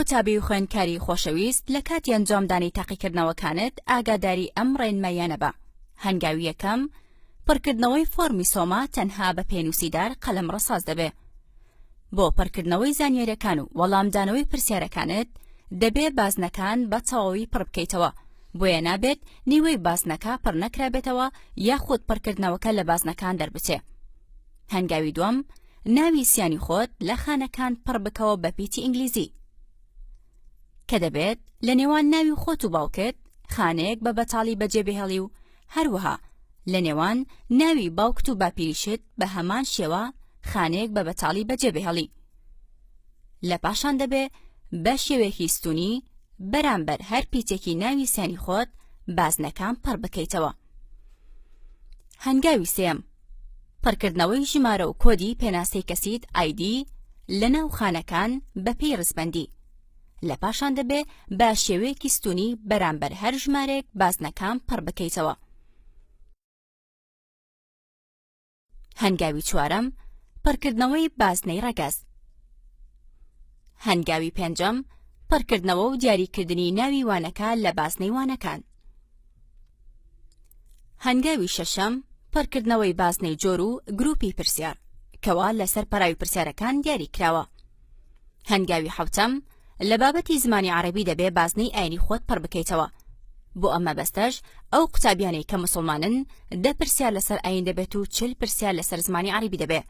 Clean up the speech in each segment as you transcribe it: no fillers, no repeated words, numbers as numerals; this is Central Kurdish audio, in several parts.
قوتابی و خوێندکاری خۆشەویست لە کاتی ئەنجامدانی تاقیکردنەوەکانت ئاگاداری ئەم ڕێنماییانە بە: هەنگاوی یەکەم، پڕکردنەوەی فۆرمی سۆما تەنها بە پێنووسیدار قەلەم ڕەساز دەبێت. بۆ پڕکردنەوەی زانیاریەکان و وەڵامدانەوەی پرسیارەکانت دەبێ بازنەکان بە تەواوی پڕ بکەیتەوە، بۆیە نابێت نیوەی بازنەکە پڕ نەکرابێتەوە یاخود پڕکردنەوەکە لە بازنەکان دەربچێ. هەنگاوی دووەم، ناوی سیانی خۆت لە خانەکان پڕ بکەوە بە پیتی ئینگلیزی، کە دەبێت لە نێوان ناوی خۆت و باوکت خانەیەک بە بەتاڵی بەجێبهێڵی و هەروەها لە نێوان ناوی باوکت و باپیریشت بە هەمان شێوە خانەیەک بە بەتاڵی بەجێبهێڵی. لە پاشان دەبێ بە شێوەیەکی ستونی بەرامبەر هەر پیتێکی ناوی سیانی خۆت بازنەکان پڕ بکەیتەوە. هەنگاوی سێم، پڕکردنەوەی ژمارە و کۆدی پێناسەی کەسیت ID لە ناو خانەکان بە پێی ڕسبەندی. لە پاشان دەبێ بە شێوەیەکی ستونی بەرامبەر هەر ژمارەیەک بازنەکان پڕ بکەیتەوە. هەنگاوی چوارەم، پڕکردنەوەی بازنەی ڕەگەز. هەنگاوی پێنجەم، پڕکردنەوە و دیاریکردنی ناوی وانەکە لە بازنەی وانەکان. هەنگاوی شەشەم، پڕکردنەوەی بازنەی جۆر و گروپی پرسیار کەوا لەسەر پەراوی پرسیارەکان دیاری کراوە. هەنگاوی حەوتەم، لە بابەتی زمانی عەرەبی دەبێ بازنەی ئاینی خۆت پڕ بکەیتەوە. بۆ ئەمە بەستەش ئەو قوتابیانەی کە موسڵمانن 10 پرسیار لەسەر ئاین دەبێت و 40 پرسیار لەسەر زمانی عەرەبی دەبێ،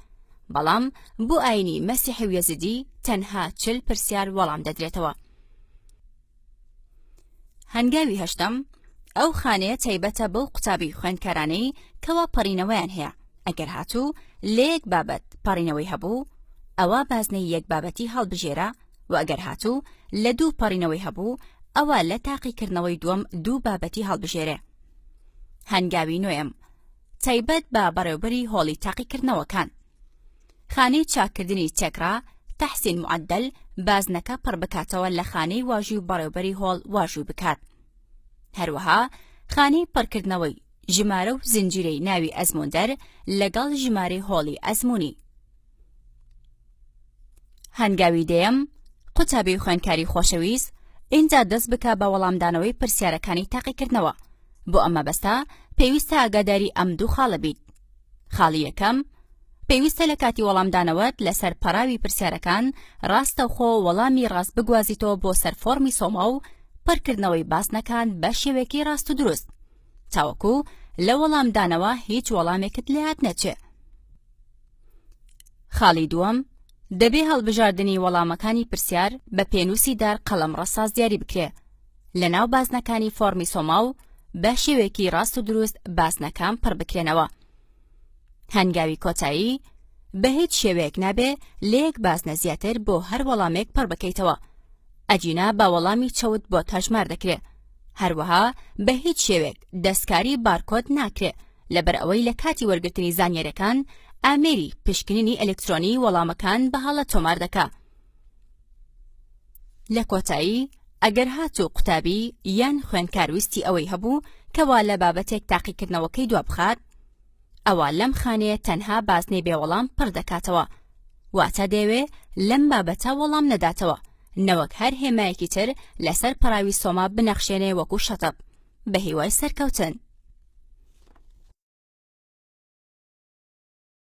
بەڵام بۆ ئاینی مەسیحی و یەزیدی تەنها 40 پرسیار وەڵام دەدرێتەوە. هەنگاوی هەشتەم، ئەو خانەیە تایبەتە بەو قوتابی خوێندکارانەی کەوا پەڕینەوەیان هەیە. ئەگەر هاتوو لە یەک بابەت پەڕینەوەی هەبوو، ئەوە بازنەی یەک بابەتی هەڵبژێرە، و ئەگەر هاتوو لە 2 پەڕینەوەی هەبوو، ئەوە لە تاقیکردنەوەی دووەم 2 بابەتی هەڵبژێرێ. هەنگاوی نوێم، تایبەت بە بەڕێوەبەری هۆڵی تاقیکردنەوەکان. خانەی چاکردنی تێکرا تەحسین معدل بازنەکە پڕ بکاتەوە لە خانەی واژووی و بەڕێوەبەری هۆڵ واژووی بکات. هەروەها خانەی پڕکردنەوەی ژمارە و زنجیرەی ناوی ئەزموندەر لەگەڵ ژمارەی هۆڵی ئەزموونی. هەنگاوی دێم، قوتابی خوێندکاری خۆشەویست ئینجا دەست بکە بە وەڵامدانەوەی پرسیارەکانی تاقیکردنەوە. بۆ ئەمە بەستە پێویستە ئاگاداری ئەم دوو خاڵە بیت. خاڵی یەکەم، پێویستە لە کاتی وەڵامدانەوەت لەسەر پەراوی پرسیارەکان ڕاستەوخۆ وەڵامی ڕاست بگوازیتەوە بۆ سەر فۆرمی سۆما و پڕکردنەوەی باسنەکان بە شێوەیەکی ڕاست و دروست، تاوەکو لە وەڵامدانەوە هیچ وەڵامێکت لێهات نەچێ. خاڵی دووەم، دەبێ هەڵبژاردننی وەڵامەکانی پرسیار بە پێنووسیدار قەڵەم ڕەساز دیاری بکرێ لە ناو بازنەکانی فۆرمی سۆما و بە شێوەیەکی ڕاست و دروست بازنەکان پڕ بکرێنەوە. هەنگاوی کۆتایی، بە هیچ شێوەیەک نابێ لە یەک بازنە زیاتر بۆ هەر وەڵامێک پڕ بکەیتەوە. ئەجینا بە وەڵامی چەوت بۆ تەژمار دەکرێ. هەروەها بە هیچ شێوەیەک دەستکاری بارکۆد ناکرێ لەبەر ئەوەی لە کاتی وەرگرتنی زانیاریەکان ئامێری پشکنینی ئەلکترۆنی وەڵامەکان بەهەڵە تۆمار دەکا. لە کۆتایی، ئەگەر هاتوو قوتابی یان خوێندکارویستی ئەوەی هەبوو کەوا لە بابەتێک تاقیکردنەوەکەی دوا بخات، ئەوە لەم خانەیە تەنها بازنەی بێوەڵام پڕ دەکاتەوە، واتە دەیەوێ لەم بابەتە وەڵام نەداتەوە، نەوەک هەر هێمایەکی تر لەسەر پەراوی سۆما بنەخشێنێ وەکو شەتەب بە هیوای سەرکەوتن.